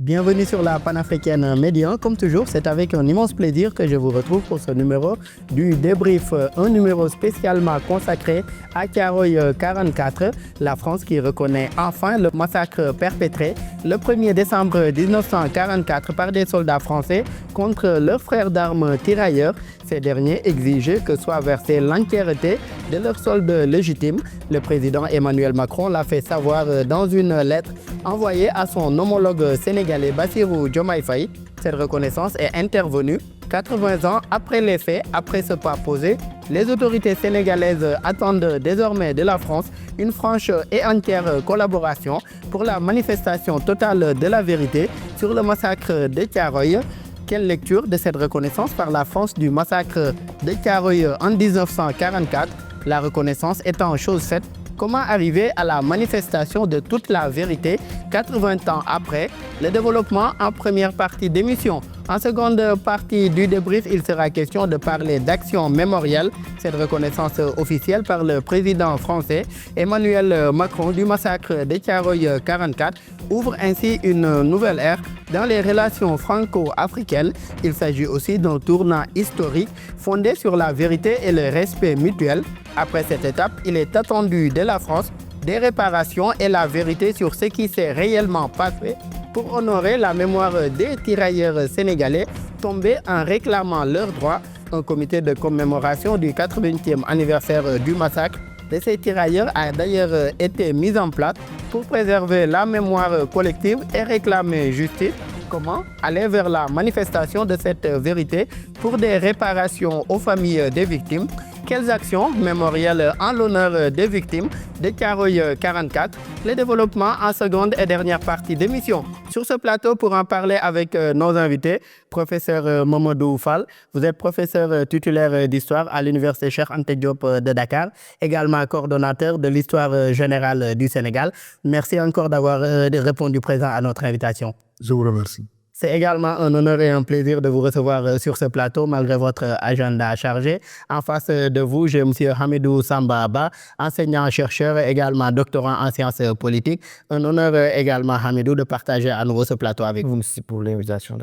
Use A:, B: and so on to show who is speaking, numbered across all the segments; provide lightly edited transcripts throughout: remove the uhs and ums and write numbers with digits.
A: Bienvenue sur la panafricaine Média. Comme toujours, c'est avec un immense plaisir que je vous retrouve pour ce numéro du débrief, un numéro spécialement consacré à Thiaroye 44, la France qui reconnaît enfin le massacre perpétré le 1er décembre 1944 par des soldats français contre leurs frères d'armes tirailleurs. Ces derniers exigeaient que soit versée l'entièreté de leur solde légitime. Le président Emmanuel Macron l'a fait savoir dans une lettre envoyée à son homologue sénégalais Bassirou Diomaye Faye. Cette reconnaissance est intervenue 80 ans après les faits. Après ce pas posé, les autorités sénégalaises attendent désormais de la France une franche et entière collaboration pour la manifestation totale de la vérité sur le massacre de Thiaroye. Quelle lecture de cette reconnaissance par la France du massacre de Thiaroye en 1944? La reconnaissance étant chose faite, comment arriver à la manifestation de toute la vérité 80 ans après? Le développement en première partie d'émission. En seconde partie du débrief, il sera question de parler d'action mémorielle. Cette reconnaissance officielle par le président français Emmanuel Macron du massacre de Thiaroye 44 ouvre ainsi une nouvelle ère dans les relations franco-africaines. Il s'agit aussi d'un tournant historique fondé sur la vérité et le respect mutuel. Après cette étape, il est attendu de la France des réparations et la vérité sur ce qui s'est réellement passé pour honorer la mémoire des tirailleurs sénégalais tombés en réclamant leurs droits. Un comité de commémoration du 80e anniversaire du massacre de ces tirailleurs a d'ailleurs été mis en place pour préserver la mémoire collective et réclamer justice. Comment aller vers la manifestation de cette vérité pour des réparations aux familles des victimes? Quelles actions mémorielles en l'honneur des victimes de Thiaroye 44? Le développement en seconde et dernière partie d'émission. Sur ce plateau, pour en parler avec nos invités, professeur Mamadou Fall, vous êtes professeur titulaire d'histoire à l'université Cheikh Anta Diop de Dakar, également coordonnateur de l'histoire générale du Sénégal. Merci encore d'avoir répondu présent à notre invitation.
B: Je vous remercie.
A: C'est également un honneur et un plaisir de vous recevoir sur ce plateau malgré votre agenda chargé. En face de vous, j'ai M. Hamidou Samba, enseignant-chercheur, également doctorant en sciences politiques. Un honneur également, Hamidou, de partager à nouveau ce plateau avec vous.
B: Merci pour l'invitation.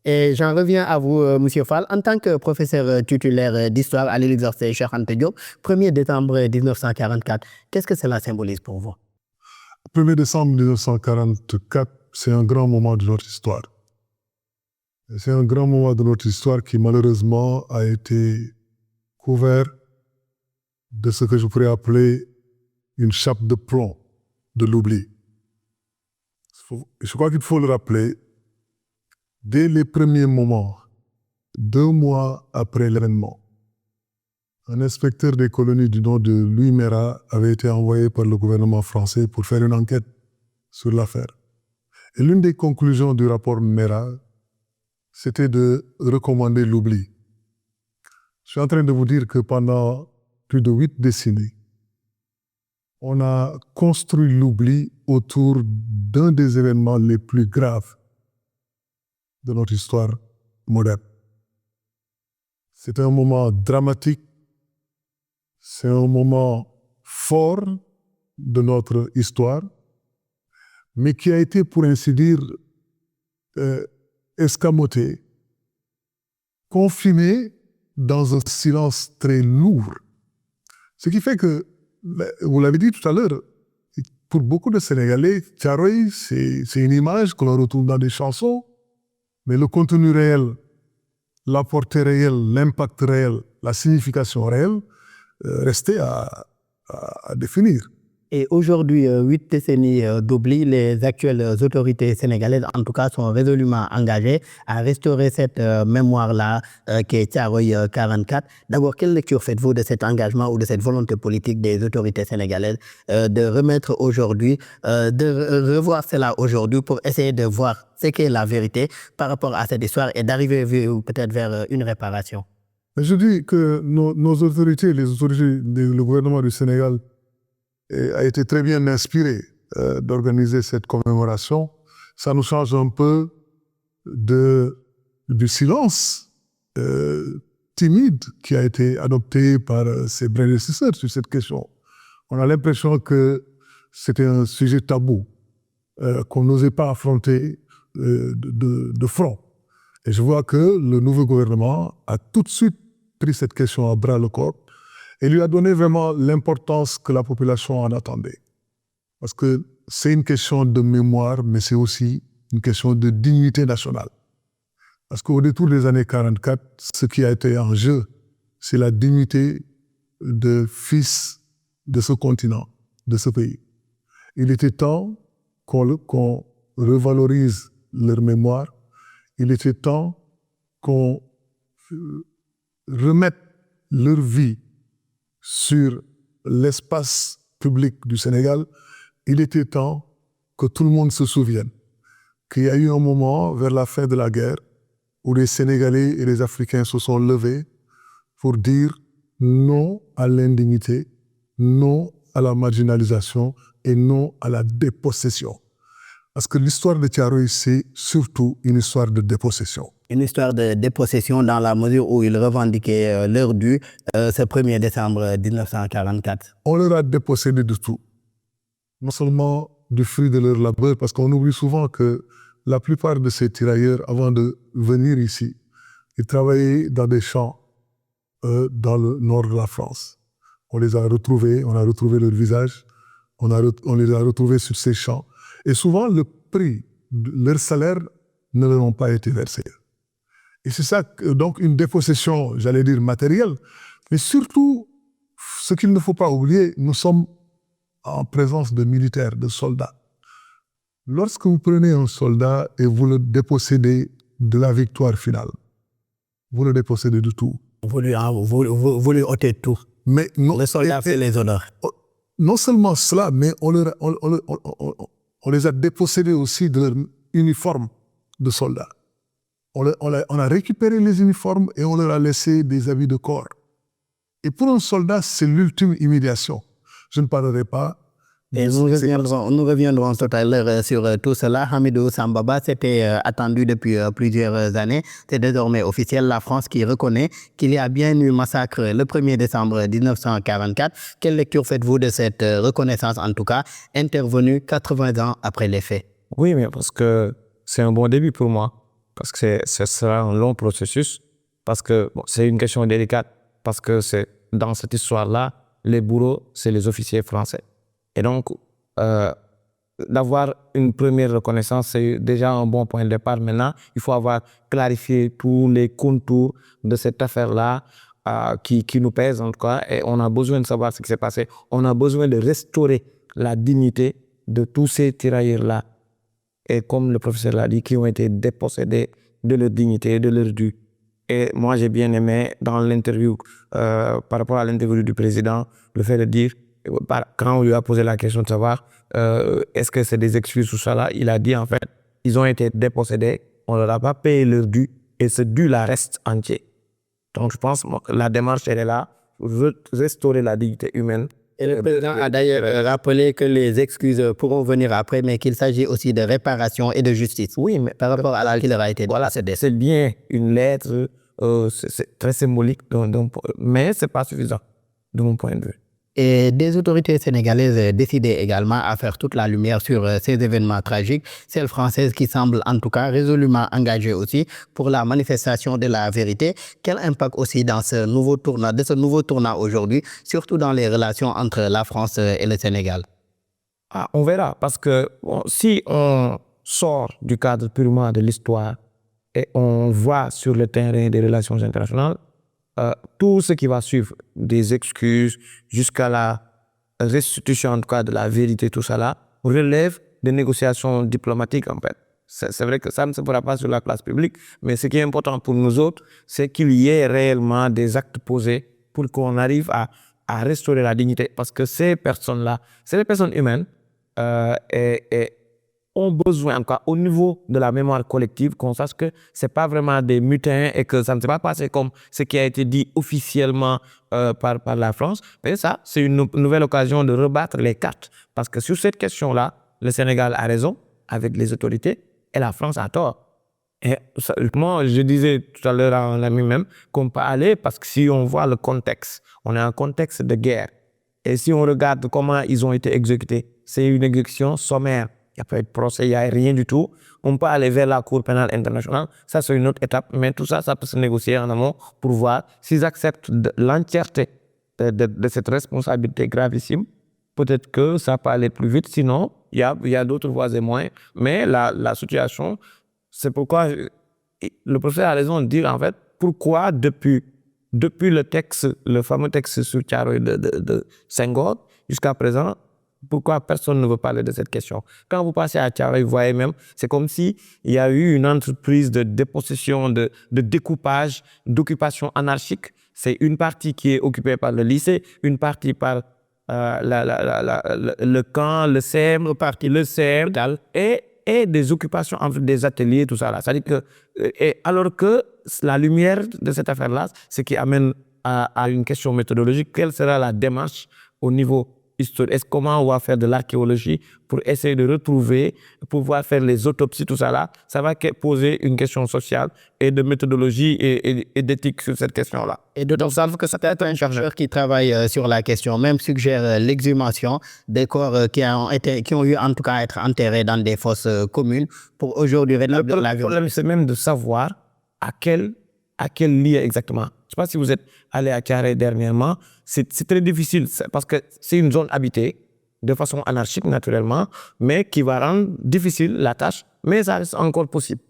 A: Et j'en reviens à vous, M. Fall. En tant que professeur titulaire d'histoire à l'université Cheikh Anta Diop, 1er décembre 1944, qu'est-ce que cela symbolise pour vous?
B: 1er décembre 1944, c'est un grand moment de notre histoire. C'est un grand moment de notre histoire qui malheureusement a été couvert de ce que je pourrais appeler une chape de plomb de l'oubli. Je crois qu'il faut le rappeler, dès les premiers moments, 2 mois après l'événement, un inspecteur des colonies du nom de Louis Mera avait été envoyé par le gouvernement français pour faire une enquête sur l'affaire. Et l'une des conclusions du rapport Mera, c'était de recommander l'oubli. Je suis en train de vous dire que pendant plus de 8 décennies, on a construit l'oubli autour d'un des événements les plus graves de notre histoire moderne. C'est un moment dramatique, c'est un moment fort de notre histoire, mais qui a été, pour ainsi dire, escamoté, confiné dans un silence très lourd. Ce qui fait que, vous l'avez dit tout à l'heure, pour beaucoup de Sénégalais, Thiaroye, c'est une image que l'on retrouve dans des chansons, mais le contenu réel, la portée réelle, l'impact réel, la signification réelle, restait à définir.
A: Et aujourd'hui, 8 décennies d'oubli, les actuelles autorités sénégalaises, en tout cas, sont résolument engagées à restaurer cette mémoire-là qui est Thiaroye 44. D'abord, quelle lecture faites-vous de cet engagement ou de cette volonté politique des autorités sénégalaises de remettre aujourd'hui, de revoir cela aujourd'hui pour essayer de voir ce qu'est la vérité par rapport à cette histoire et d'arriver peut-être vers une réparation?
B: Je dis que nos autorités, le gouvernement du Sénégal, a été très bien inspiré d'organiser cette commémoration. Ça nous change un peu du silence timide qui a été adopté par ses prédécesseurs sur cette question. On a l'impression que c'était un sujet tabou, qu'on n'osait pas affronter de front. Et je vois que le nouveau gouvernement a tout de suite pris cette question à bras le corps et lui a donné vraiment l'importance que la population en attendait. Parce que c'est une question de mémoire, mais c'est aussi une question de dignité nationale. Parce qu'au détour des années 44, ce qui a été en jeu, c'est la dignité de fils de ce continent, de ce pays. Il était temps qu'on revalorise leur mémoire. Il était temps qu'on remette leur vie sur l'espace public du Sénégal. Il était temps que tout le monde se souvienne qu'il y a eu un moment, vers la fin de la guerre, où les Sénégalais et les Africains se sont levés pour dire non à l'indignité, non à la marginalisation et non à la dépossession. Parce que l'histoire de Thiaroye, c'est surtout une histoire de dépossession.
A: Une histoire de dépossession dans la mesure où ils revendiquaient leur dû ce 1er décembre 1944.
B: On leur a dépossédé de tout. Non seulement du fruit de leur labeur, parce qu'on oublie souvent que la plupart de ces tirailleurs, avant de venir ici, ils travaillaient dans des champs dans le nord de la France. On les a retrouvés, on a retrouvé leur visage, on les a retrouvés sur ces champs. Et souvent, le prix de leur salaire ne leur ont pas été versés. Et c'est ça, donc une dépossession, j'allais dire matérielle, mais surtout, ce qu'il ne faut pas oublier, nous sommes en présence de militaires, de soldats. Lorsque vous prenez un soldat et vous le dépossédez de la victoire finale, vous le dépossédez de tout.
A: Vous lui ôtez tout.
B: Mais non,
A: le soldat fait les honneurs.
B: Non seulement cela, mais on les a dépossédés aussi de leur uniforme de soldats. On a récupéré les uniformes et on leur a laissé des habits de corps. Et pour un soldat, c'est l'ultime humiliation. Je ne parlerai pas.
A: Et nous reviendrons tout à l'heure sur tout cela. Hamidou Sambaba, c'était attendu depuis plusieurs années. C'est désormais officiel, la France qui reconnaît qu'il y a bien eu massacre le 1er décembre 1944. Quelle lecture faites-vous de cette reconnaissance, en tout cas, intervenue 80 ans après les faits?
C: Oui, mais parce que c'est un bon début pour moi. Parce que ce sera un long processus. Parce que c'est une question délicate. Parce que c'est dans cette histoire-là, les bourreaux, c'est les officiers français. Et donc, d'avoir une première reconnaissance, c'est déjà un bon point de départ. Maintenant, il faut avoir clarifié tous les contours de cette affaire-là qui nous pèse en tout cas. Et on a besoin de savoir ce qui s'est passé. On a besoin de restaurer la dignité de tous ces tirailleurs-là. Et comme le professeur l'a dit, qui ont été dépossédés de leur dignité, de leur dû. Et moi, j'ai bien aimé dans l'interview, par rapport à l'interview du président, le fait de dire, quand on lui a posé la question de savoir est-ce que c'est des excuses ou ça là, il a dit en fait, ils ont été dépossédés, on ne leur a pas payé leur dû et ce dû-là reste entier. Donc je pense que la démarche, elle est là, restaurer la dignité humaine.
A: Et le président a d'ailleurs rappelé que les excuses pourront venir après, mais qu'il s'agit aussi de réparation et de justice.
C: Oui, mais
A: par rapport à la qui leur a été dit.
C: Voilà, c'est bien une lettre, c'est très symbolique, mais ce n'est pas suffisant de mon point de vue.
A: Et des autorités sénégalaises décidaient également à faire toute la lumière sur ces événements tragiques. Celle française qui semble en tout cas résolument engagée aussi pour la manifestation de la vérité. Quel impact aussi dans ce nouveau tournant aujourd'hui, surtout dans les relations entre la France et le Sénégal?
C: On verra, parce que si on sort du cadre purement de l'histoire et on voit sur le terrain des relations internationales, tout ce qui va suivre, des excuses jusqu'à la restitution en tout cas de la vérité, tout ça là, relève des négociations diplomatiques en fait. C'est vrai que ça ne se fera pas sur la place publique, mais ce qui est important pour nous autres, c'est qu'il y ait réellement des actes posés pour qu'on arrive à restaurer la dignité. Parce que ces personnes-là, c'est des personnes humaines et ont besoin, en tout cas, au niveau de la mémoire collective, qu'on sache que ce n'est pas vraiment des mutins et que ça ne s'est pas passé comme ce qui a été dit officiellement par la France. Mais ça, c'est une nouvelle occasion de rebattre les cartes. Parce que sur cette question-là, le Sénégal a raison avec les autorités et la France a tort. Et ça, moi, je disais tout à l'heure à un ami même qu'on peut aller parce que si on voit le contexte, on est en contexte de guerre. Et si on regarde comment ils ont été exécutés, c'est une exécution sommaire. n'y a pas eu de procès, il n'y a rien du tout. On peut aller vers la Cour pénale internationale. Ça, c'est une autre étape. Mais tout ça, ça peut se négocier en amont pour voir s'ils acceptent l'entièreté de cette responsabilité gravissime. Peut-être que ça peut aller plus vite. Sinon, il y a d'autres voies et moyens. Mais la situation, c'est pourquoi le professeur a raison de dire, en fait, pourquoi depuis le texte, le fameux texte sur Thiaroye de Senghor, jusqu'à présent, pourquoi personne ne veut parler de cette question? Quand vous passez à Thiaroye, vous voyez même, c'est comme s'il y a eu une entreprise de dépossession, de découpage, d'occupation anarchique. C'est une partie qui est occupée par le lycée, une partie par le camp, le CEM, le CEM, et des occupations entre des ateliers, tout ça là. C'est-à-dire que, alors que la lumière de cette affaire-là, ce qui amène à une question méthodologique, quelle sera la démarche au niveau historique? Comment on va faire de l'archéologie pour essayer de retrouver, pouvoir faire les autopsies, tout ça là? Ça va poser une question sociale et de méthodologie et d'éthique sur cette question-là.
A: Et d'autant que certains chercheurs qui travaillent sur la question même suggèrent l'exhumation des corps qui ont eu en tout cas à être enterrés dans des fosses communes pour aujourd'hui rétablir la vie.
C: Le problème, c'est même de savoir à quel lieu exactement. Je ne sais pas si vous êtes allé à Thiaroye dernièrement. C'est très difficile parce que c'est une zone habitée de façon anarchique naturellement, mais qui va rendre difficile la tâche, mais ça reste encore possible.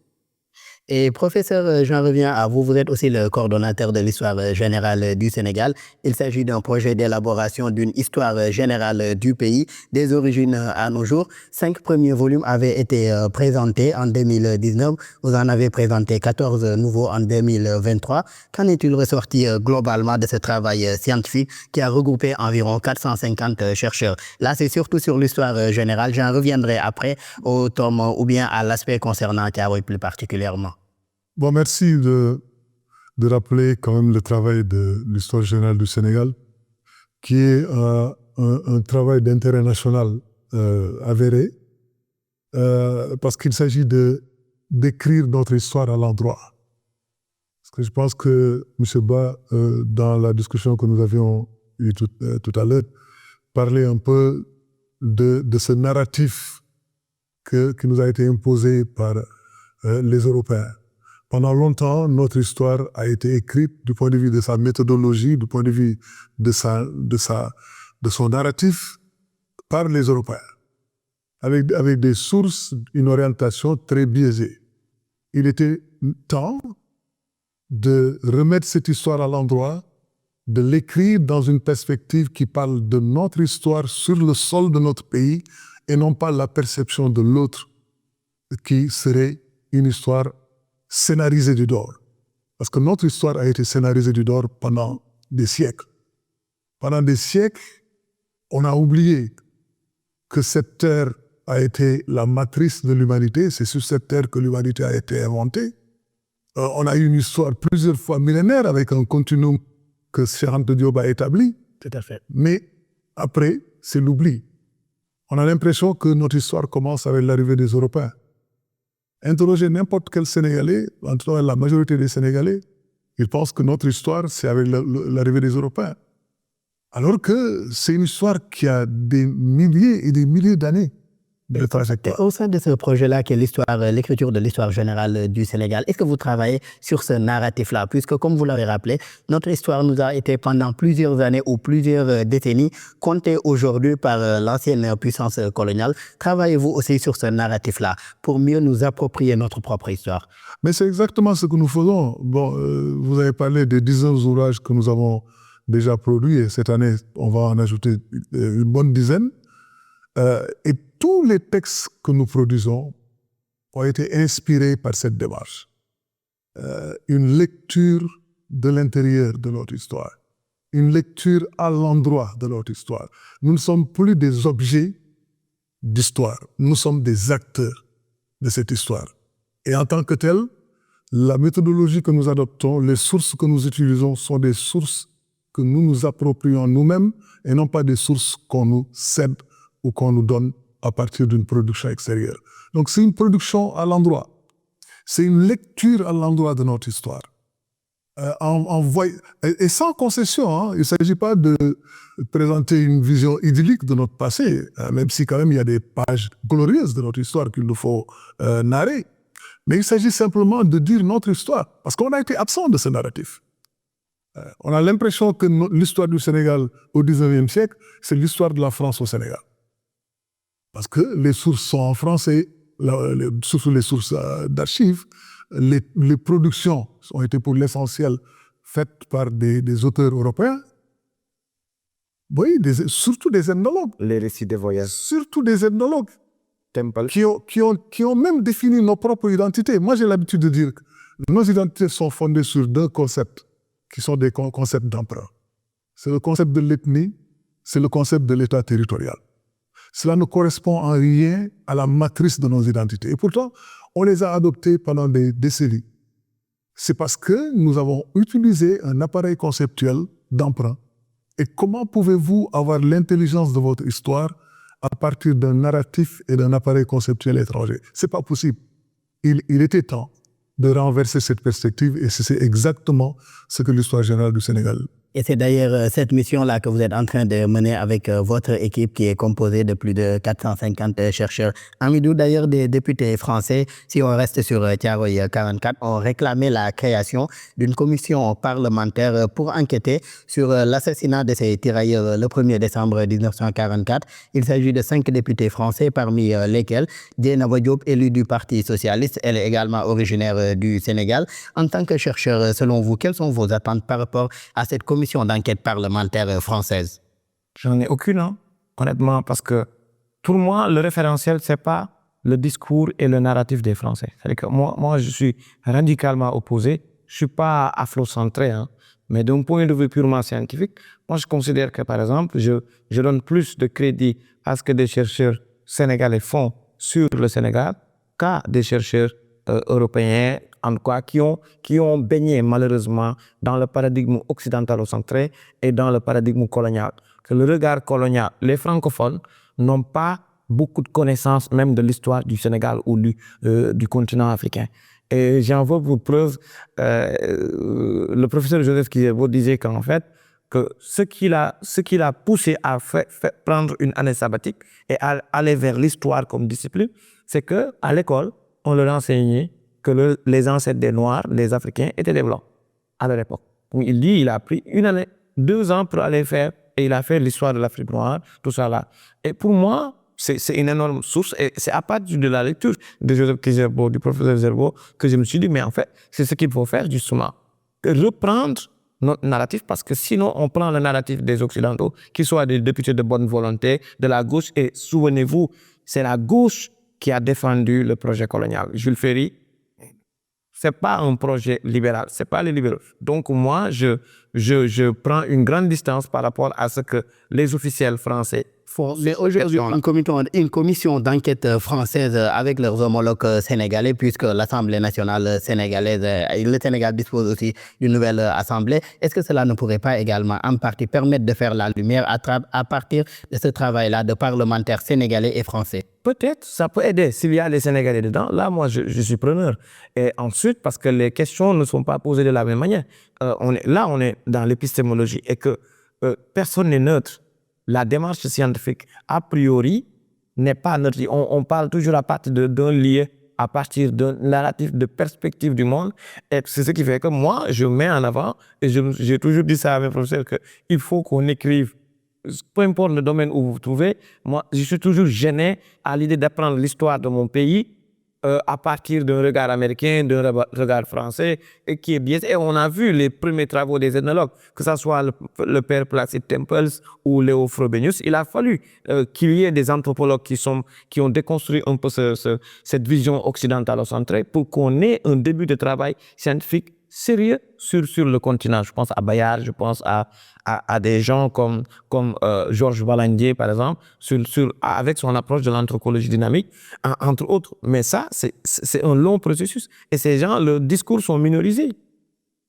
A: Et professeur, j'en reviens à vous. Vous êtes aussi le coordonnateur de l'histoire générale du Sénégal. Il s'agit d'un projet d'élaboration d'une histoire générale du pays, des origines à nos jours. 5 premiers volumes avaient été présentés en 2019. Vous en avez présenté 14 nouveaux en 2023. Qu'en est-il ressorti globalement de ce travail scientifique qui a regroupé environ 450 chercheurs? Là, c'est surtout sur l'histoire générale. J'en reviendrai après au tome ou bien à l'aspect concernant Thiaroye plus particulièrement.
B: Bon, merci de rappeler quand même le travail de l'histoire générale du Sénégal, qui est un travail d'intérêt national avéré, parce qu'il s'agit d'écrire notre histoire à l'endroit. Parce que je pense que M. Ba, dans la discussion que nous avions eue tout à l'heure, parlait un peu de ce narratif qui nous a été imposé par les Européens. Pendant longtemps, notre histoire a été écrite du point de vue de sa méthodologie, du point de vue de son narratif par les Européens, avec des sources, une orientation très biaisée. Il était temps de remettre cette histoire à l'endroit, de l'écrire dans une perspective qui parle de notre histoire sur le sol de notre pays et non pas la perception de l'autre qui serait une histoire scénarisée du dehors. Parce que notre histoire a été scénarisée du dehors pendant des siècles. Pendant des siècles, on a oublié que cette terre a été la matrice de l'humanité. C'est sur cette terre que l'humanité a été inventée. On a eu une histoire plusieurs fois millénaire avec un continuum que Cheikh Anta Diop a établi.
A: Tout à fait.
B: Mais après, c'est l'oubli. On a l'impression que notre histoire commence avec l'arrivée des Européens. Interrogez n'importe quel Sénégalais, en tout cas la majorité des Sénégalais, ils pensent que notre histoire, c'est avec l'arrivée des Européens. Alors que c'est une histoire qui a des milliers et des milliers d'années de trajectoire.
A: Au sein de ce projet-là, qui est l'écriture de l'histoire générale du Sénégal, est-ce que vous travaillez sur ce narratif-là? Puisque, comme vous l'avez rappelé, notre histoire nous a été pendant plusieurs années ou plusieurs décennies comptée aujourd'hui par l'ancienne puissance coloniale. Travaillez-vous aussi sur ce narratif-là pour mieux nous approprier notre propre histoire?
B: Mais c'est exactement ce que nous faisons. Bon, vous avez parlé des 19 ouvrages que nous avons déjà produits et cette année, on va en ajouter une bonne dizaine. Et tous les textes que nous produisons ont été inspirés par cette démarche. Une lecture de l'intérieur de notre histoire, une lecture à l'endroit de notre histoire. Nous ne sommes plus des objets d'histoire, nous sommes des acteurs de cette histoire. Et en tant que tel, la méthodologie que nous adoptons, les sources que nous utilisons sont des sources que nous nous approprions nous-mêmes et non pas des sources qu'on nous cède ou qu'on nous donne à partir d'une production extérieure. Donc c'est une production à l'endroit. C'est une lecture à l'endroit de notre histoire. Et sans concession, hein. Il ne s'agit pas de présenter une vision idyllique de notre passé, même si quand même il y a des pages glorieuses de notre histoire qu'il nous faut narrer. Mais il s'agit simplement de dire notre histoire, parce qu'on a été absent de ce narratif. On a l'impression que l'histoire du Sénégal au XIXe siècle, c'est l'histoire de la France au Sénégal. Parce que les sources sont en français, surtout les sources d'archives. Les productions ont été pour l'essentiel faites par des auteurs européens. Oui, surtout des ethnologues.
C: Les récits des voyages.
B: Surtout des ethnologues.
C: Temple.
B: Qui ont même défini nos propres identités. Moi, j'ai l'habitude de dire que nos identités sont fondées sur deux concepts, qui sont des concepts d'emprunt. C'est le concept de l'ethnie, c'est le concept de l'État territorial. Cela ne correspond en rien à la matrice de nos identités. Et pourtant, on les a adoptés pendant des décennies. C'est parce que nous avons utilisé un appareil conceptuel d'emprunt. Et comment pouvez-vous avoir l'intelligence de votre histoire à partir d'un narratif et d'un appareil conceptuel étranger? Ce n'est pas possible. Il était temps de renverser cette perspective et c'est exactement ce que l'histoire générale du Sénégal.
A: Et c'est d'ailleurs cette mission-là que vous êtes en train de mener avec votre équipe qui est composée de plus de 450 chercheurs. Amidou, d'ailleurs, des députés français, si on reste sur Thiaroye 44, ont réclamé la création d'une commission parlementaire pour enquêter sur l'assassinat de ces tirailleurs le 1er décembre 1944. Il s'agit de 5 députés français, parmi lesquels Dieynaba Diop, élue du Parti socialiste, elle est également originaire du Sénégal. En tant que chercheur, selon vous, quelles sont vos attentes par rapport à cette commission d'enquête parlementaire française?
C: J'en ai aucune, hein, honnêtement, parce que pour moi, le référentiel, c'est pas le discours et le narratif des Français. C'est-à-dire que moi, je suis radicalement opposé. Je suis pas afrocentré, hein, mais d'un point de vue purement scientifique, moi, je considère que, par exemple, je donne plus de crédit à ce que des chercheurs sénégalais font sur le Sénégal qu'à des chercheurs européens, en tout cas, qui ont baigné malheureusement dans le paradigme occidentalo-centré et dans le paradigme colonial. Que le regard colonial, les francophones n'ont pas beaucoup de connaissances même de l'histoire du Sénégal ou du continent africain. Et j'en veux pour preuve, le professeur Joseph Kizerbo disait qu'en fait, que ce qui l'a poussé à prendre une année sabbatique et à aller vers l'histoire comme discipline, c'est qu'à l'école, on leur enseignait que les ancêtres des Noirs, les Africains, étaient des Blancs à leur époque. Il dit qu'il a pris 1 année, 2 ans pour aller faire, et il a fait l'histoire de l'Afrique noire, tout ça là. Et pour moi, c'est une énorme source, et c'est à partir de la lecture de Joseph Kizerbo, du professeur Kizerbo, que je me suis dit, mais en fait, c'est ce qu'il faut faire justement. Reprendre notre narratif, parce que sinon, on prend le narratif des Occidentaux, qu'ils soient des députés de bonne volonté, de la gauche, et souvenez-vous, c'est la gauche qui a défendu le projet colonial. Jules Ferry, c'est pas un projet libéral, c'est pas les libéraux. Donc moi, je prends une grande distance par rapport à ce que les officiels français font.
A: Mais aujourd'hui, une commission d'enquête française avec leurs homologues sénégalais, puisque l'Assemblée nationale sénégalaise, le Sénégal dispose aussi d'une nouvelle assemblée. Est-ce que cela ne pourrait pas également en partie permettre de faire la lumière à partir de ce travail-là de parlementaires sénégalais et français?
C: Peut-être, ça peut aider s'il y a des Sénégalais dedans. Là, moi, je suis preneur. Et ensuite, parce que les questions ne sont pas posées de la même manière. On est dans l'épistémologie et que personne n'est neutre. La démarche scientifique, a priori, n'est pas neutre. On parle toujours à partir d'un lieu, à partir d'un narratif de perspective du monde. Et c'est ce qui fait que moi, je mets en avant, et j'ai toujours dit ça à mes professeurs, qu'il faut qu'on écrive. Peu importe le domaine où vous vous trouvez, moi, je suis toujours gêné à l'idée d'apprendre l'histoire de mon pays à partir d'un regard américain, d'un regard français, et qui est biaisé. Et on a vu les premiers travaux des ethnologues, que ce soit le père Placide Tempels ou Léo Frobenius. Il a fallu qu'il y ait des anthropologues qui ont déconstruit un peu cette vision occidentalo-centrée pour qu'on ait un début de travail scientifique sérieux sur le continent. Je pense à Bayard, je pense à des gens comme Georges Valandier, par exemple, avec son approche de l'anthropologie dynamique, entre autres. Mais ça, c'est un long processus. Et ces gens, leurs discours sont minorisés.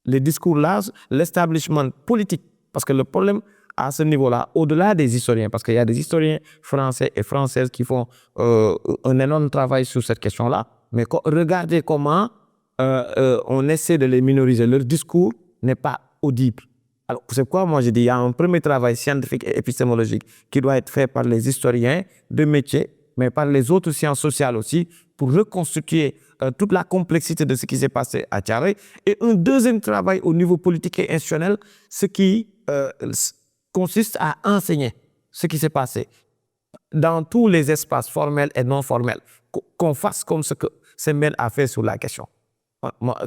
C: Les discours là, l'establishment politique. Parce que le problème à ce niveau-là, au-delà des historiens, parce qu'il y a des historiens français et françaises qui font un énorme travail sur cette question-là, mais regardez comment on essaie de les minoriser. Leur discours n'est pas audible. Alors, c'est pourquoi moi je dis il y a un premier travail scientifique et épistémologique qui doit être fait par les historiens de métier, mais par les autres sciences sociales aussi, pour reconstituer toute la complexité de ce qui s'est passé à Thiaroye. Et un deuxième travail au niveau politique et institutionnel, ce qui consiste à enseigner ce qui s'est passé dans tous les espaces formels et non formels, qu'on fasse comme ce que Sembène a fait sur la question.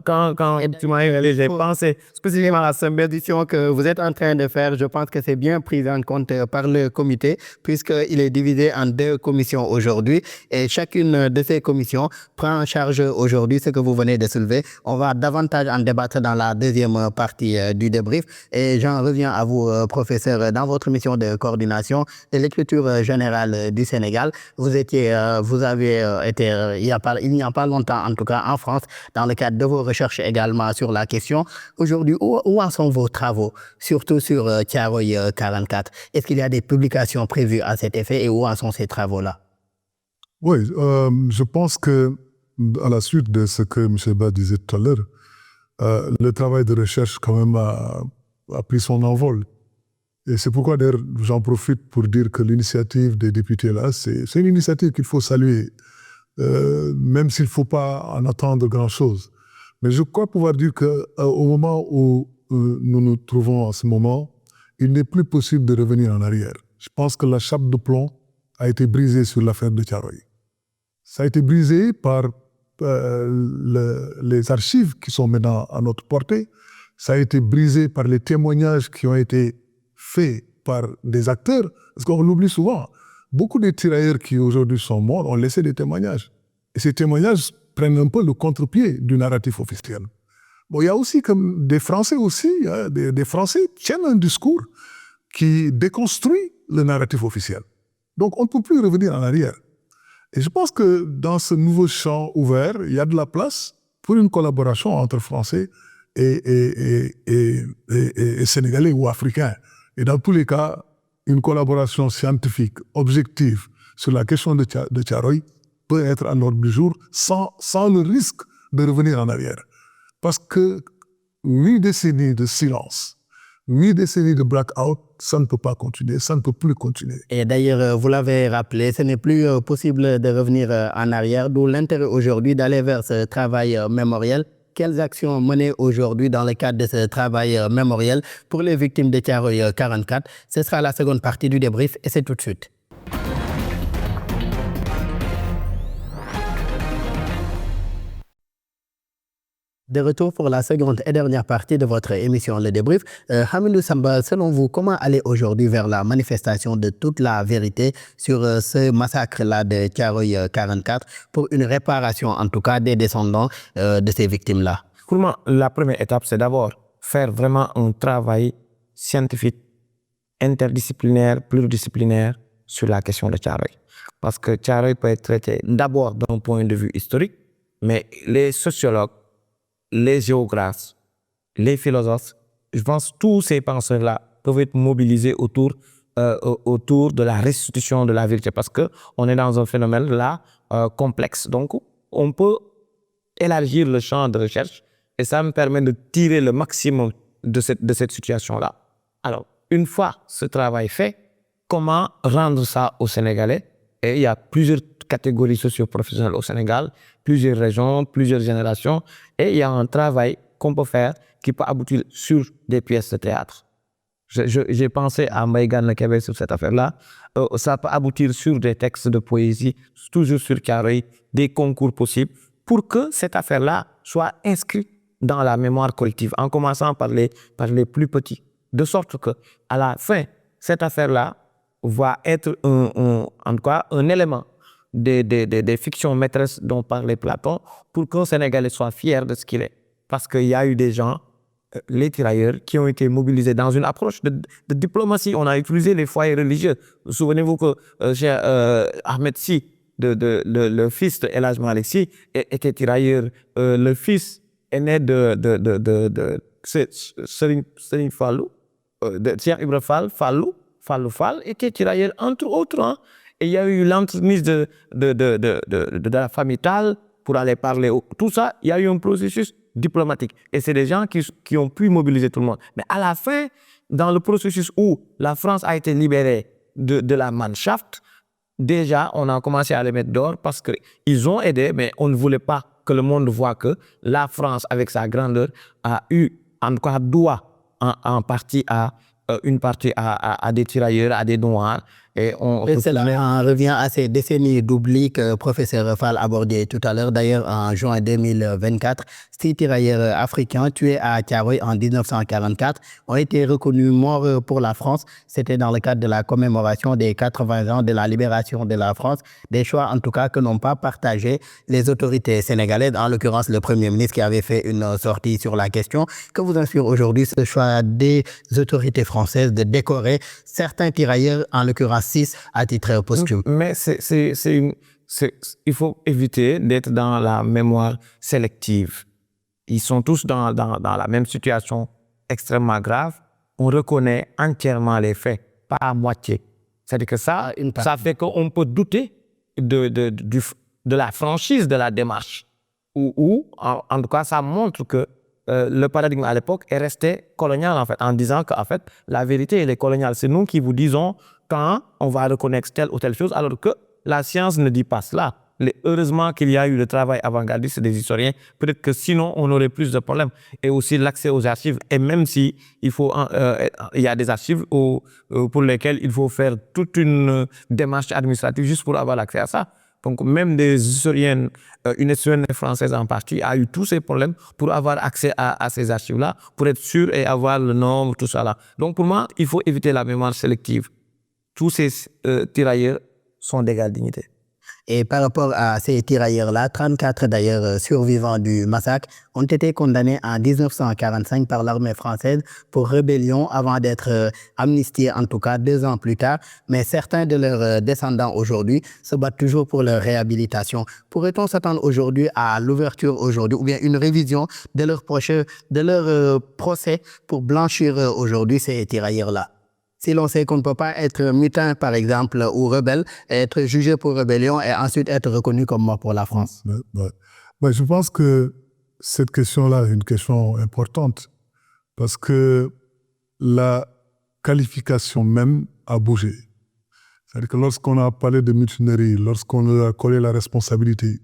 C: Quand tu m'as eu, j'ai pensé
A: spécifiquement à la submédition que vous êtes en train de faire. Je pense que c'est bien pris en compte par le comité, puisqu'il est divisé en 2 commissions aujourd'hui. Et chacune de ces commissions prend en charge aujourd'hui ce que vous venez de soulever. On va davantage en débattre dans la deuxième partie du débrief. Et j'en reviens à vous, professeur. Dans votre mission de coordination de l'écriture générale du Sénégal, vous avez été, il n'y a pas longtemps, en tout cas en France, dans le cadre de vos recherches également sur la question. Aujourd'hui, où en sont vos travaux, surtout sur Thiaroye 44? Est-ce qu'il y a des publications prévues à cet effet et où en sont ces travaux-là?
B: Oui, je pense que à la suite de ce que M. Ba disait tout à l'heure, le travail de recherche quand même a pris son envol. Et c'est pourquoi d'ailleurs j'en profite pour dire que l'initiative des députés là, c'est une initiative qu'il faut saluer, même s'il ne faut pas en attendre grand-chose. Mais je crois pouvoir dire qu'au moment où nous nous trouvons en ce moment, il n'est plus possible de revenir en arrière. Je pense que la chape de plomb a été brisée sur l'affaire de Thiaroye. Ça a été brisé par les archives qui sont maintenant à notre portée. Ça a été brisé par les témoignages qui ont été faits par des acteurs. Parce qu'on l'oublie souvent. Beaucoup de tirailleurs qui aujourd'hui sont morts ont laissé des témoignages. Et ces témoignages prennent un peu le contre-pied du narratif officiel. Bon, il y a aussi comme des Français aussi, hein, des Français tiennent un discours qui déconstruit le narratif officiel. Donc on ne peut plus revenir en arrière. Et je pense que dans ce nouveau champ ouvert, il y a de la place pour une collaboration entre Français et Sénégalais ou Africains. Et dans tous les cas, une collaboration scientifique, objective, sur la question de Thiaroye peut être à l'ordre du jour sans le risque de revenir en arrière. Parce que 8 décennies de silence, 8 décennies de blackout, ça ne peut pas continuer, ça ne peut plus continuer.
A: Et d'ailleurs, vous l'avez rappelé, ce n'est plus possible de revenir en arrière, d'où l'intérêt aujourd'hui d'aller vers ce travail mémoriel. Quelles actions menées aujourd'hui dans le cadre de ce travail mémoriel pour les victimes de Thiaroye 44? Ce sera la seconde partie du débrief et c'est tout de suite. De retour pour la seconde et dernière partie de votre émission Le Débrief. Hamidou Samba, selon vous, comment aller aujourd'hui vers la manifestation de toute la vérité sur ce massacre-là de Thiaroye 44 pour une réparation, en tout cas, des descendants de ces victimes-là?
C: Pour moi, la première étape, c'est d'abord faire vraiment un travail scientifique, interdisciplinaire, pluridisciplinaire sur la question de Thiaroye. Parce que Thiaroye peut être traité d'abord d'un point de vue historique, mais les sociologues, les géographes, les philosophes, je pense que tous ces penseurs-là peuvent être mobilisés autour de la restitution de la vérité parce qu'on est dans un phénomène là complexe. Donc, on peut élargir le champ de recherche et ça me permet de tirer le maximum de cette situation-là. Alors, une fois ce travail fait, comment rendre ça aux Sénégalais? Et il y a plusieurs catégories socio-professionnelles au Sénégal, plusieurs régions, plusieurs générations, et il y a un travail qu'on peut faire qui peut aboutir sur des pièces de théâtre. J'ai pensé à Maïgan Le Québec sur cette affaire-là. Ça peut aboutir sur des textes de poésie, toujours sur Thiaroye, des concours possibles, pour que cette affaire-là soit inscrite dans la mémoire collective, en commençant par les plus petits. De sorte que, à la fin, cette affaire-là va être en tout cas un élément des fictions maîtresses dont parlait Platon pour qu'un Sénégalais soit fier de ce qu'il est. Parce qu'il y a eu des gens, les tirailleurs, qui ont été mobilisés dans une approche de diplomatie. On a utilisé les foyers religieux. Souvenez-vous que Ahmed Sy, le fils de El Hadj Malick Sy, était tirailleur. Le fils est né de Serigne Fallou, de Cheikh Ibra Fallou Fall était tirailleur, entre autres. Hein. Et il y a eu l'entremise de la famille Tall pour aller parler. Tout ça, il y a eu un processus diplomatiques. Et c'est des gens qui ont pu mobiliser tout le monde. Mais à la fin, dans le processus où la France a été libérée de la Mannschaft, déjà, on a commencé à les mettre dehors parce qu'ils ont aidé, mais on ne voulait pas que le monde voit que la France, avec sa grandeur, a eu, en tout cas, doit en partie une partie à des tirailleurs, à des noirs.
A: Et cela en revient à ces décennies d'oubli que professeur Fall abordait tout à l'heure. D'ailleurs, en juin 2024, 6 tirailleurs africains tués à Thiaroye en 1944 ont été reconnus morts pour la France. C'était dans le cadre de la commémoration des 80 ans de la libération de la France. Des choix, en tout cas, que n'ont pas partagé les autorités sénégalaises, en l'occurrence le Premier ministre qui avait fait une sortie sur la question. Que vous inspire aujourd'hui ce choix des autorités françaises de décorer certains tirailleurs, en l'occurrence 6, à titre posthume?
C: Mais il faut éviter d'être dans la mémoire sélective. Ils sont tous dans la même situation extrêmement grave. On reconnaît entièrement les faits, pas à moitié. C'est-à-dire que ça fait qu'on peut douter de la franchise de la démarche. Ou en tout cas, ça montre que le paradigme à l'époque est resté colonial, en fait, en disant qu'en fait, la vérité, elle est coloniale. C'est nous qui vous disons quand on va reconnaître telle ou telle chose, alors que la science ne dit pas cela. Heureusement qu'il y a eu le travail avant-gardiste des historiens. Peut-être que sinon, on aurait plus de problèmes. Et aussi l'accès aux archives. Et même si il y a des archives pour lesquelles il faut faire toute une démarche administrative juste pour avoir accès à ça. Donc, même des historiennes, une historienne française en partie, a eu tous ces problèmes pour avoir accès à ces archives-là, pour être sûr et avoir le nombre, tout ça là. Donc, pour moi, il faut éviter la mémoire sélective. Tous ces tirailleurs sont d'égale dignité.
A: Et par rapport à ces tirailleurs-là, 34 d'ailleurs survivants du massacre ont été condamnés en 1945 par l'armée française pour rébellion avant d'être amnistiés, en tout cas 2 ans plus tard. Mais certains de leurs descendants aujourd'hui se battent toujours pour leur réhabilitation. Pourrait-on s'attendre aujourd'hui à l'ouverture aujourd'hui ou bien une révision de leur procès pour blanchir aujourd'hui ces tirailleurs-là? Si l'on sait qu'on ne peut pas être mutin, par exemple, ou rebelle, être jugé pour rébellion et ensuite être reconnu comme mort pour la France.
B: Ouais, je pense que cette question-là est une question importante parce que la qualification même a bougé. C'est-à-dire que lorsqu'on a parlé de mutinerie, lorsqu'on leur a collé la responsabilité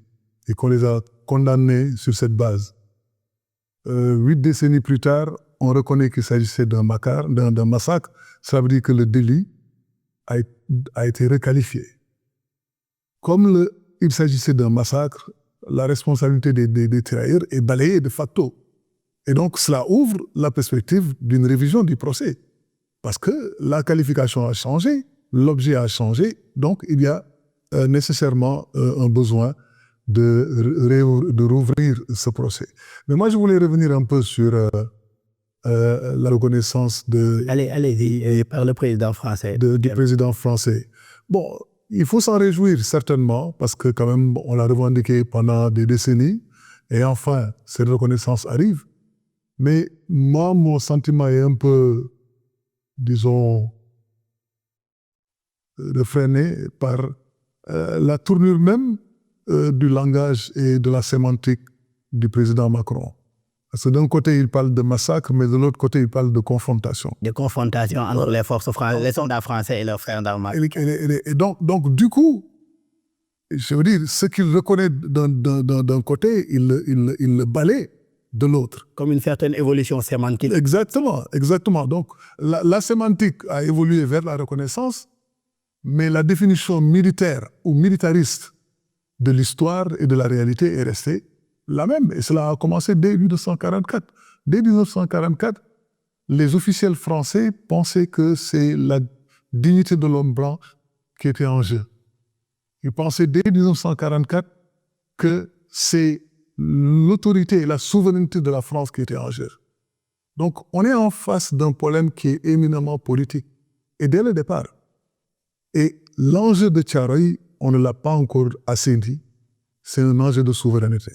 B: et qu'on les a condamnés sur cette base, 8 décennies plus tard, on reconnaît qu'il s'agissait d'un massacre. Ça veut dire que le délit a été requalifié. Comme il s'agissait d'un massacre, la responsabilité des tirailleurs est balayée de facto. Et donc, cela ouvre la perspective d'une révision du procès. Parce que la qualification a changé, l'objet a changé, donc il y a nécessairement un besoin de rouvrir ce procès. Mais moi, je voulais revenir un peu sur la reconnaissance
A: par le président français.
B: Du président français. Bon, il faut s'en réjouir certainement parce que quand même, on l'a revendiqué pendant des décennies et enfin, cette reconnaissance arrive. Mais moi, mon sentiment est un peu, disons, refréné par la tournure même du langage et de la sémantique du président Macron. Parce que d'un côté, il parle de massacre, mais de l'autre côté, il parle de confrontation.
A: De confrontation entre les forces françaises, les soldats français et leurs frères d'armes.
B: Et donc, du coup, je veux dire, ce qu'il reconnaît d'un côté, il le balaie de l'autre.
A: Comme une certaine évolution sémantique.
B: Exactement. Donc, la sémantique a évolué vers la reconnaissance, mais la définition militaire ou militariste de l'histoire et de la réalité est restée la même. Et cela a commencé dès 1944. Dès 1944, les officiels français pensaient que c'est la dignité de l'homme blanc qui était en jeu. Ils pensaient dès 1944 que c'est l'autorité et la souveraineté de la France qui étaient en jeu. Donc, on est en face d'un problème qui est éminemment politique. Et dès le départ. Et l'enjeu de Thiaroye, on ne l'a pas encore assez dit, c'est un enjeu de souveraineté.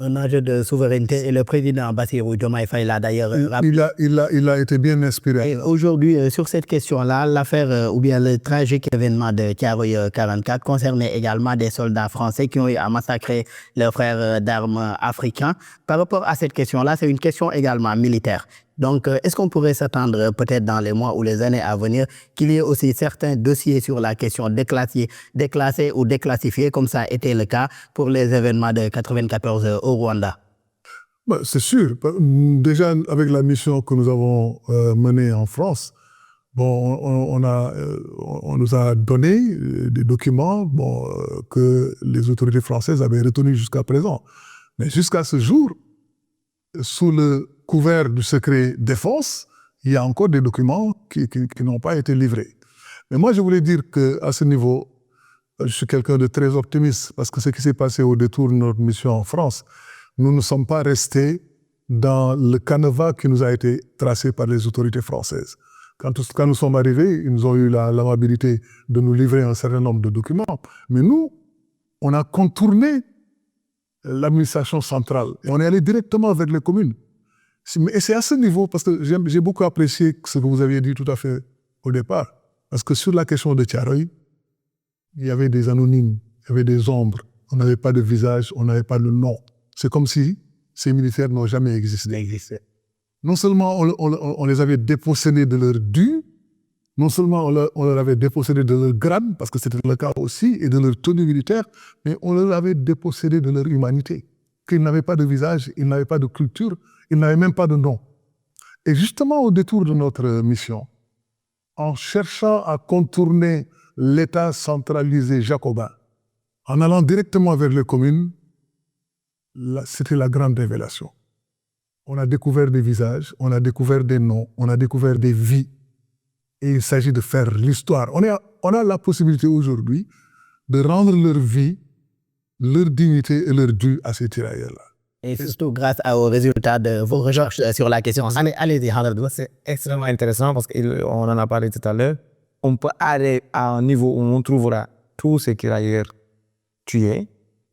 A: Un enjeu de souveraineté et le président Bassirou Diomaye Faye l'a d'ailleurs rappelé.
B: Il a été bien inspiré.
A: Et aujourd'hui, sur cette question-là, l'affaire ou bien le tragique événement de Thiaroye 44 concernait également des soldats français qui ont eu à massacrer leurs frères d'armes africains. Par rapport à cette question-là, c'est une question également militaire. Donc, est-ce qu'on pourrait s'attendre peut-être dans les mois ou les années à venir qu'il y ait aussi certains dossiers sur la question déclassés ou déclassifiés, comme ça a été le cas pour les événements de 94 au Rwanda?
B: C'est sûr. Déjà, avec la mission que nous avons menée en France, on nous a donné des documents que les autorités françaises avaient retenus jusqu'à présent. Mais jusqu'à ce jour, sous le couvert du secret défense, il y a encore des documents qui n'ont pas été livrés. Mais moi, je voulais dire qu'à ce niveau, je suis quelqu'un de très optimiste parce que ce qui s'est passé au détour de notre mission en France, nous ne sommes pas restés dans le canevas qui nous a été tracé par les autorités françaises. Quand nous sommes arrivés, ils nous ont eu l'amabilité de nous livrer un certain nombre de documents. Mais nous, on a contourné l'administration centrale et on est allé directement vers les communes. Et c'est à ce niveau, parce que j'ai beaucoup apprécié ce que vous aviez dit tout à fait au départ, parce que sur la question de Thiaroye, il y avait des anonymes, il y avait des ombres, on n'avait pas de visage, on n'avait pas de nom. C'est comme si ces militaires n'ont jamais existé. Non seulement on les avait dépossédés de leur dû, non seulement on leur avait dépossédés de leur grade, parce que c'était le cas aussi, et de leur tenue militaire, mais on leur avait dépossédés de leur humanité, qu'ils n'avaient pas de visage, ils n'avaient pas de culture, ils n'avaient même pas de nom. Et justement, au détour de notre mission, en cherchant à contourner l'État centralisé jacobin, en allant directement vers les communes, c'était la grande révélation. On a découvert des visages, on a découvert des noms, on a découvert des vies. Et il s'agit de faire l'histoire. On a la possibilité aujourd'hui de rendre leur vie, leur dignité et leur dû à ces tirailleurs-là.
A: Et surtout grâce aux résultats de vos recherches sur la question. Allez-y,
C: c'est extrêmement intéressant parce qu'on en a parlé tout à l'heure. On peut aller à un niveau où on trouvera tous ces tirailleurs tués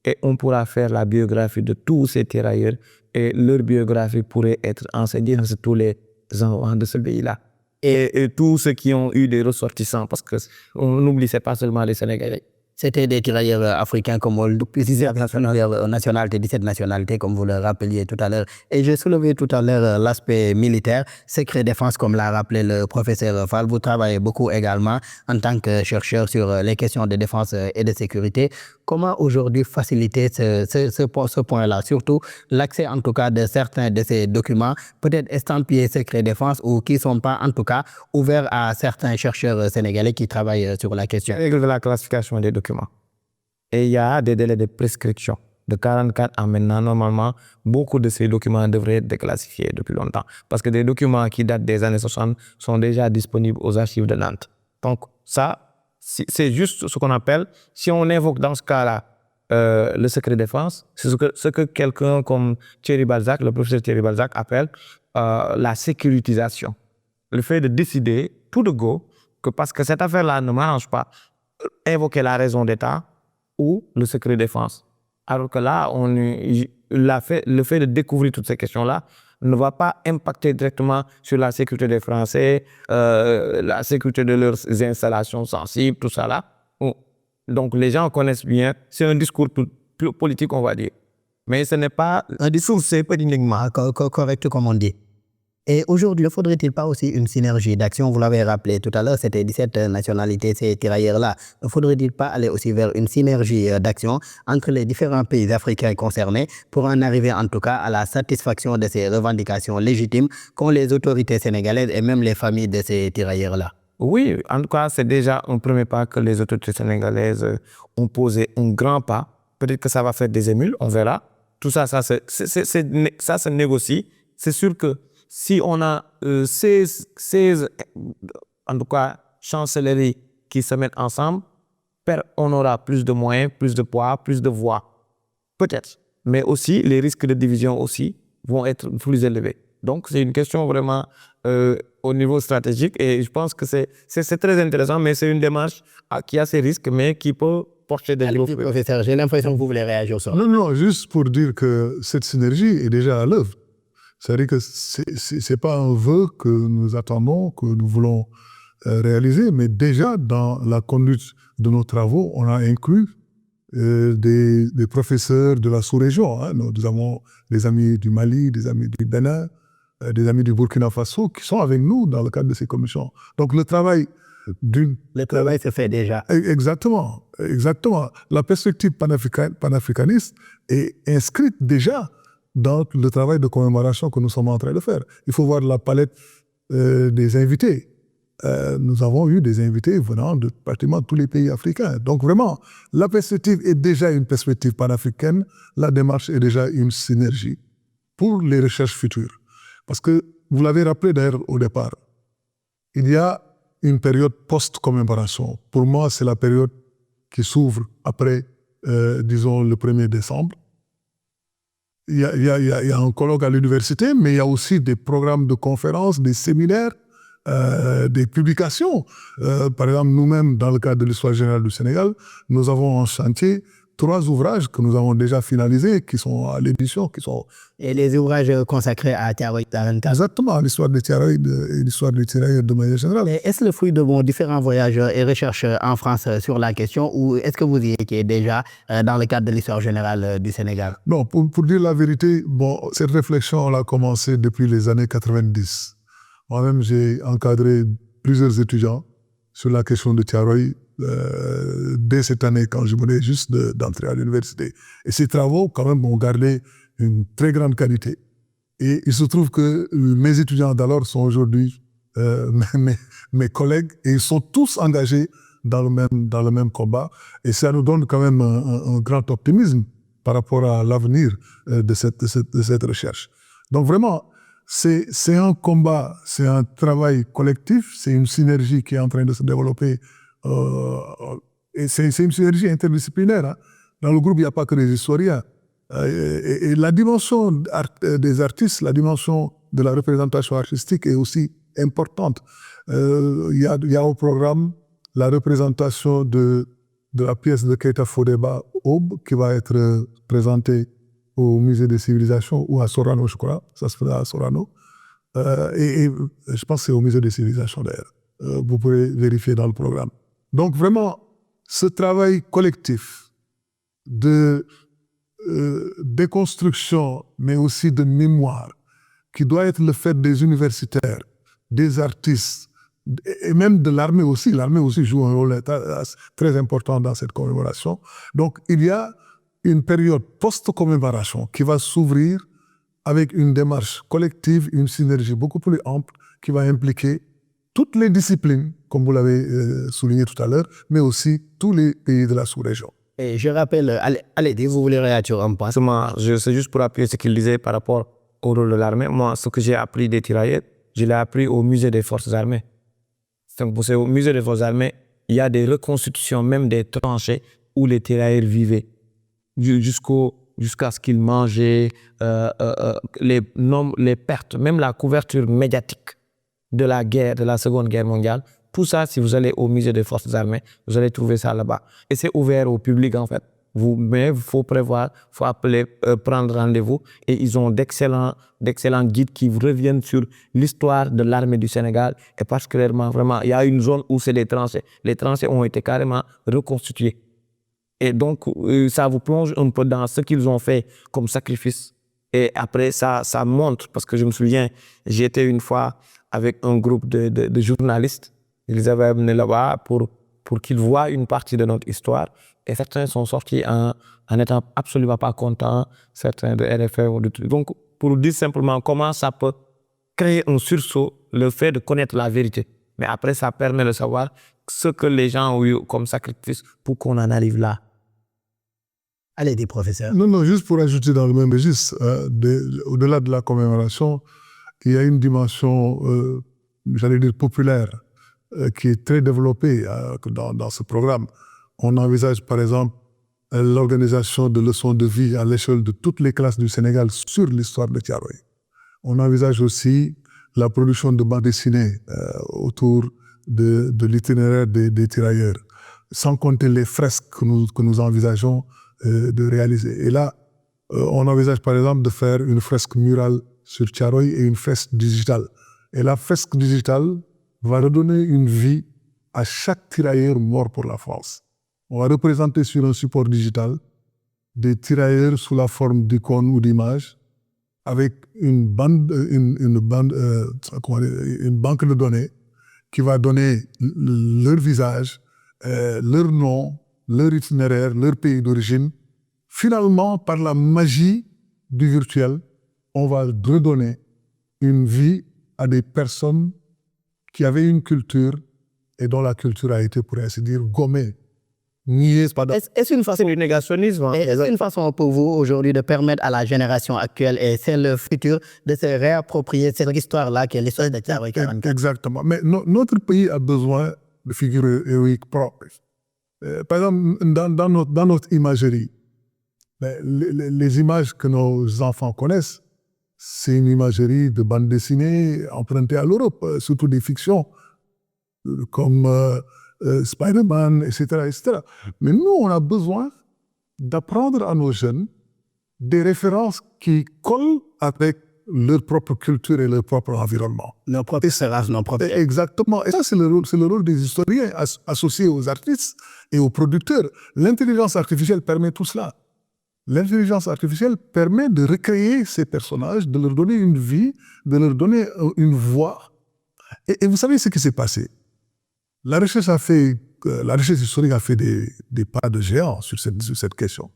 C: et on pourra faire la biographie de tous ces tirailleurs et leur biographie pourrait être enseignée à tous les enfants de ce pays-là. Et tous ceux qui ont eu des ressortissants, parce qu'on n'oublie, ce n'est pas seulement les Sénégalais.
A: C'était des tirailleurs africains comme on le disait, nationalité, 17 nationalités, comme vous le rappeliez tout à l'heure. Et j'ai soulevé tout à l'heure l'aspect militaire, secret défense, comme l'a rappelé le professeur Fall. Vous travaillez beaucoup également en tant que chercheur sur les questions de défense et de sécurité. Comment aujourd'hui faciliter ce point-là, surtout l'accès en tout cas de certains de ces documents, peut-être estampillés secret défense ou qui ne sont pas en tout cas ouverts à certains chercheurs sénégalais qui travaillent sur la question?
C: Règle de la classification des documents. Et il y a des délais de prescription. De 44 ans maintenant, normalement, beaucoup de ces documents devraient être déclassifiés depuis longtemps. Parce que des documents qui datent des années 60 sont déjà disponibles aux archives de Nantes. Donc ça, c'est juste ce qu'on appelle, si on évoque dans ce cas-là le secret défense, c'est ce que quelqu'un comme Thierry Balzac, le professeur Thierry Balzac, appelle la sécurisation. Le fait de décider tout de go que parce que cette affaire-là ne m'arrange pas, invoquer la raison d'État ou le secret défense. Alors que là, le fait de découvrir toutes ces questions-là ne va pas impacter directement sur la sécurité des Français, la sécurité de leurs installations sensibles, tout ça là. Donc les gens connaissent bien, c'est un discours plus politique, on va dire. Mais ce n'est pas
A: un discours, c'est pas uniquement correct comme on dit. Et aujourd'hui, ne faudrait-il pas aussi une synergie d'action? Vous l'avez rappelé tout à l'heure, c'était 17 nationalités, ces tirailleurs-là. Ne faudrait-il pas aller aussi vers une synergie d'action entre les différents pays africains concernés pour en arriver en tout cas à la satisfaction de ces revendications légitimes qu'ont les autorités sénégalaises et même les familles de ces tirailleurs-là?
C: Oui, en tout cas, c'est déjà un premier pas que les autorités sénégalaises ont posé un grand pas. Peut-être que ça va faire des émules, on verra. Tout ça, ça se négocie. C'est sûr que si on a 16 en tout cas, chancelleries qui se mettent ensemble, on aura plus de moyens, plus de poids, plus de voix. Peut-être. Mais aussi, les risques de division aussi vont être plus élevés. Donc, c'est une question vraiment au niveau stratégique et je pense que c'est très intéressant, mais c'est une démarche qui a ses risques, mais qui peut porter des
A: Allez-y, professeur, j'ai l'impression que vous voulez réagir sur ça.
B: Non, non, juste pour dire que cette synergie est déjà à l'œuvre. C'est-à-dire que ce n'est pas un vœu que nous attendons, que nous voulons réaliser, mais déjà dans la conduite de nos travaux, on a inclus des professeurs de la sous-région. Hein. Nous avons des amis du Mali, des amis du Bénin, des amis du Burkina Faso qui sont avec nous dans le cadre de ces commissions. Donc le travail
A: Le travail se fait déjà.
B: Exactement, exactement. La perspective panafricaniste est inscrite déjà dans le travail de commémoration que nous sommes en train de faire. Il faut voir la palette des invités. Nous avons eu des invités venant de pratiquement tous les pays africains. Donc vraiment, la perspective est déjà une perspective panafricaine, la démarche est déjà une synergie pour les recherches futures. Parce que, vous l'avez rappelé d'ailleurs au départ, il y a une période post-commémoration. Pour moi, c'est la période qui s'ouvre après, disons, le 1er décembre. Il y a un colloque à l'université, mais il y a aussi des programmes de conférences, des séminaires, des publications. Par exemple, nous-mêmes, dans le cadre de l'Histoire générale du Sénégal, nous avons en chantier 3 ouvrages que nous avons déjà finalisés, qui sont à l'édition, qui sont...
A: Et les ouvrages consacrés à Thiaroye 44.
B: Exactement, l'histoire des Thiaroye et l'histoire des tirailleurs de manière générale.
A: Mais est-ce le fruit de vos différents voyages et recherches en France sur la question, ou est-ce que vous y étiez déjà dans le cadre de l'Histoire générale du Sénégal?
B: Non, pour dire la vérité, bon, cette réflexion, on l'a commencée depuis les années 90. Moi-même, j'ai encadré plusieurs étudiants sur la question de Thiaroye dès cette année, quand je venais juste d'entrer à l'université. Et ces travaux, quand même, ont gardé une très grande qualité. Et il se trouve que mes étudiants d'alors sont aujourd'hui mes collègues, et ils sont tous engagés dans le même combat. Et ça nous donne quand même un grand optimisme par rapport à l'avenir de cette recherche. Donc vraiment, c'est un combat, c'est un travail collectif, c'est une synergie qui est en train de se développer. Et c'est une synergie interdisciplinaire. Hein. Dans le groupe, il n'y a pas que des historiens. Et la dimension des artistes, la dimension de la représentation artistique est aussi importante. Il y a au programme la représentation de la pièce de Keita Fodeba, Aube, qui va être présentée au Musée des Civilisations, ou à Sorano, je crois. Ça se fera à Sorano. Et je pense que c'est au Musée des Civilisations, d'ailleurs. Vous pourrez vérifier dans le programme. Donc vraiment, ce travail collectif de déconstruction, mais aussi de mémoire, qui doit être le fait des universitaires, des artistes, et même de l'armée aussi. L'armée aussi joue un rôle très important dans cette commémoration. Donc il y a une période post-commémoration qui va s'ouvrir avec une démarche collective, une synergie beaucoup plus ample qui va impliquer toutes les disciplines, comme vous l'avez souligné tout à l'heure, mais aussi tous les pays de la sous-région.
A: Et je rappelle, allez, vous voulez réagir un peu?
C: C'est juste pour appuyer ce qu'il disait par rapport au rôle de l'armée. Moi, ce que j'ai appris des tirailleurs, je l'ai appris au musée des forces armées. Donc, au musée des forces armées, il y a des reconstitutions, même des tranchées où les tirailleurs vivaient, jusqu'à ce qu'ils mangeaient, les pertes, même la couverture médiatique de la guerre, de la Seconde Guerre mondiale. Tout ça, si vous allez au musée des forces armées, vous allez trouver ça là-bas. Et c'est ouvert au public, en fait. Mais il faut prévoir, il faut appeler, prendre rendez-vous. Et ils ont d'excellents guides qui reviennent sur l'histoire de l'armée du Sénégal. Et particulièrement, vraiment, il y a une zone où c'est les tranchées. Les tranchées ont été carrément reconstituées. Et donc, ça vous plonge un peu dans ce qu'ils ont fait comme sacrifice. Et après, ça montre, parce que je me souviens, j'étais une fois avec un groupe de journalistes. Ils avaient amené là-bas pour qu'ils voient une partie de notre histoire. Et certains sont sortis en n'étant absolument pas contents, certains de RFM ou de trucs. Donc, pour dire simplement comment ça peut créer un sursaut, le fait de connaître la vérité. Mais après, ça permet de savoir ce que les gens ont eu comme sacrifice pour qu'on en arrive là.
A: Allez-y, professeur.
B: Non, juste pour ajouter dans le même registre, au-delà de la commémoration, il y a une dimension, j'allais dire populaire, qui est très développée dans ce programme. On envisage par exemple l'organisation de leçons de vie à l'échelle de toutes les classes du Sénégal sur l'histoire de Thiaroye. On envisage aussi la production de bandes dessinées autour de l'itinéraire des tirailleurs. sans compter les fresques que nous envisageons de réaliser. Et là, on envisage par exemple de faire une fresque murale sur Thiaroye et une fresque digitale. Et la fresque digitale va redonner une vie à chaque tirailleur mort pour la France. On va représenter sur un support digital des tirailleurs sous la forme d'icônes ou d'images avec une banque de données qui va donner leur visage, leur nom, leur itinéraire, leur pays d'origine. Finalement, par la magie du virtuel, on va redonner une vie à des personnes qui avaient une culture et dont la culture a été, pour ainsi dire, gommée.
A: Est-ce une façon
C: du négationnisme.
A: Est-ce une façon pour vous aujourd'hui de permettre à la génération actuelle et celle future de se réapproprier cette histoire-là qui est l'histoire de Thiaroye 44?
B: Exactement. Mais notre pays a besoin de figures héroïques propres. Par exemple, dans notre imagerie, les images que nos enfants connaissent, c'est une imagerie de bande dessinée empruntée à l'Europe, surtout des fictions comme Spider-Man, etc., etc. Mais nous, on a besoin d'apprendre à nos jeunes des références qui collent avec leur propre culture et leur propre environnement.
A: Leur propre séraph, leur propre...
B: Exactement. Et ça, c'est le rôle des historiens associés aux artistes et aux producteurs. L'intelligence artificielle permet tout cela. L'intelligence artificielle permet de recréer ces personnages, de leur donner une vie, de leur donner une voix. Et vous savez ce qui s'est passé? La recherche historique a fait des pas de géant sur cette question.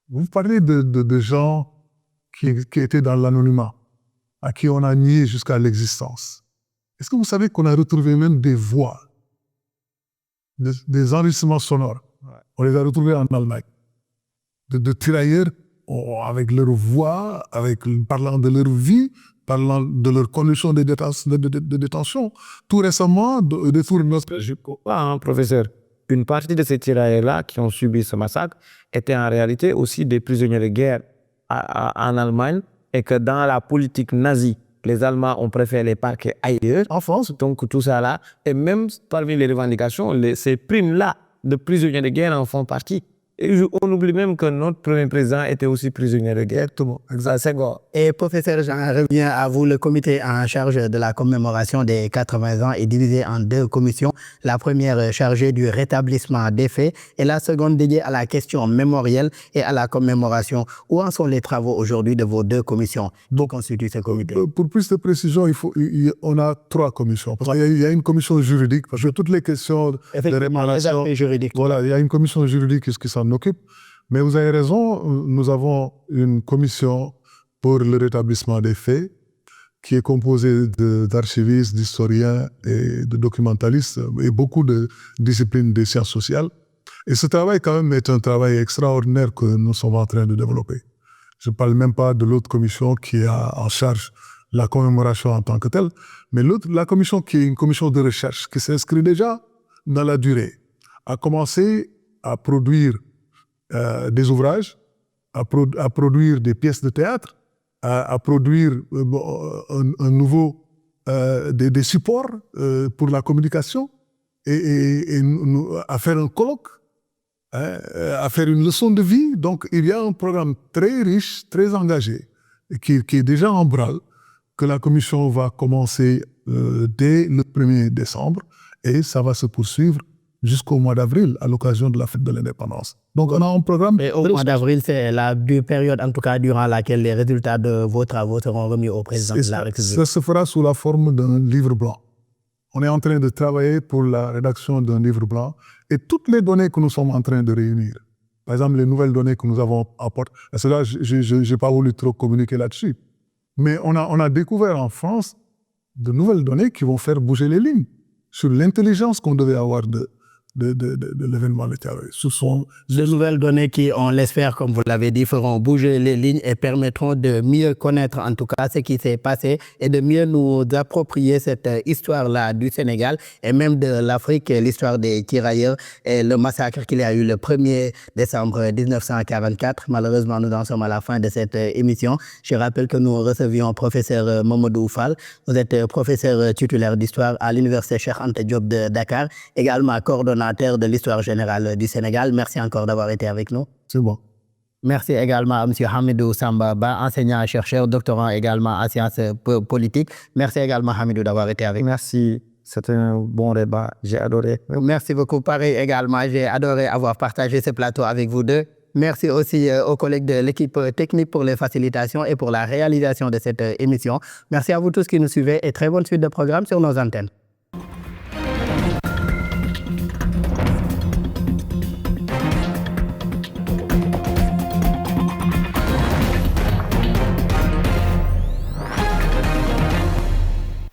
B: Vous parlez de gens qui étaient dans l'anonymat, à qui on a nié jusqu'à l'existence. Est-ce que vous savez qu'on a retrouvé même des voix, des enregistrements sonores? On les a retrouvés en Allemagne. De tirailleurs avec leur voix, parlant de leur vie, parlant de leurs conditions de détention. Tout récemment,
C: Je crois, professeur, une partie de ces tirailleurs-là qui ont subi ce massacre étaient en réalité aussi des prisonniers de guerre en Allemagne, et que dans la politique nazie, les Allemands ont préféré les parquer ailleurs, en France. Donc tout ça là, et même parmi les revendications, ces primes-là de prisonniers de guerre en font partie. Et on oublie même que notre premier président était aussi prisonnier de guerre. Tout le monde.
A: Et professeur, j'en reviens à vous. Le comité en charge de la commémoration des 80 ans est divisé en deux commissions. La première chargée du rétablissement des faits et la seconde dédiée à la question mémorielle et à la commémoration. Où en sont les travaux aujourd'hui de vos deux commissions? Donc, constitue ce comité.
B: Pour plus de précision, on a trois commissions. Parce qu'il y a une commission juridique, parce que toutes les questions de réparation... Voilà, il y a une commission juridique qui s'en occupe. Mais vous avez raison, nous avons une commission pour le rétablissement des faits qui est composée d'archivistes, d'historiens et de documentalistes et beaucoup de disciplines des sciences sociales. Et ce travail, quand même, est un travail extraordinaire que nous sommes en train de développer. Je ne parle même pas de l'autre commission qui a en charge la commémoration en tant que telle, mais la commission qui est une commission de recherche qui s'inscrit déjà dans la durée, a commencé à produire des ouvrages, à produire des pièces de théâtre, à produire des supports pour la communication et à faire un colloque, à faire une leçon de vie. Donc il y a un programme très riche, très engagé, qui est déjà en branle, que la commission va commencer dès le 1er décembre et ça va se poursuivre jusqu'au mois d'avril, à l'occasion de la fête de l'indépendance. Donc, on a un programme...
A: Et au mois d'avril, c'est la période, en tout cas, durant laquelle les résultats de vos travaux seront remis au président de la République.
B: Ça se fera sous la forme d'un livre blanc. On est en train de travailler pour la rédaction d'un livre blanc et toutes les données que nous sommes en train de réunir. Par exemple, les nouvelles données que nous avons apportées. Parce que là, je n'ai pas voulu trop communiquer là-dessus. Mais on a découvert en France de nouvelles données qui vont faire bouger les lignes sur l'intelligence qu'on devait avoir de l'événement de Thiaroye.
A: De nouvelles données qui, on l'espère, comme vous l'avez dit, feront bouger les lignes et permettront de mieux connaître en tout cas ce qui s'est passé et de mieux nous approprier cette histoire-là du Sénégal et même de l'Afrique, l'histoire des tirailleurs et le massacre qu'il y a eu le 1er décembre 1944. Malheureusement, nous en sommes à la fin de cette émission. Je rappelle que nous recevions professeur Mamadou Fall. Vous êtes professeur titulaire d'histoire à l'université Cheikh Anta Diop de Dakar, également coordonnateur coordonnateur de l'histoire générale du Sénégal. Merci encore d'avoir été avec nous.
B: C'est bon.
A: Merci également à M. Hamidou Samba Ba, enseignant-chercheur, doctorant également en sciences politiques. Merci également, Hamidou, d'avoir été avec nous.
C: Merci. C'était un bon débat. J'ai adoré.
A: Merci beaucoup. Pareil également, j'ai adoré avoir partagé ce plateau avec vous deux. Merci aussi aux collègues de l'équipe technique pour les facilitations et pour la réalisation de cette émission. Merci à vous tous qui nous suivez et très bonne suite de programme sur nos antennes.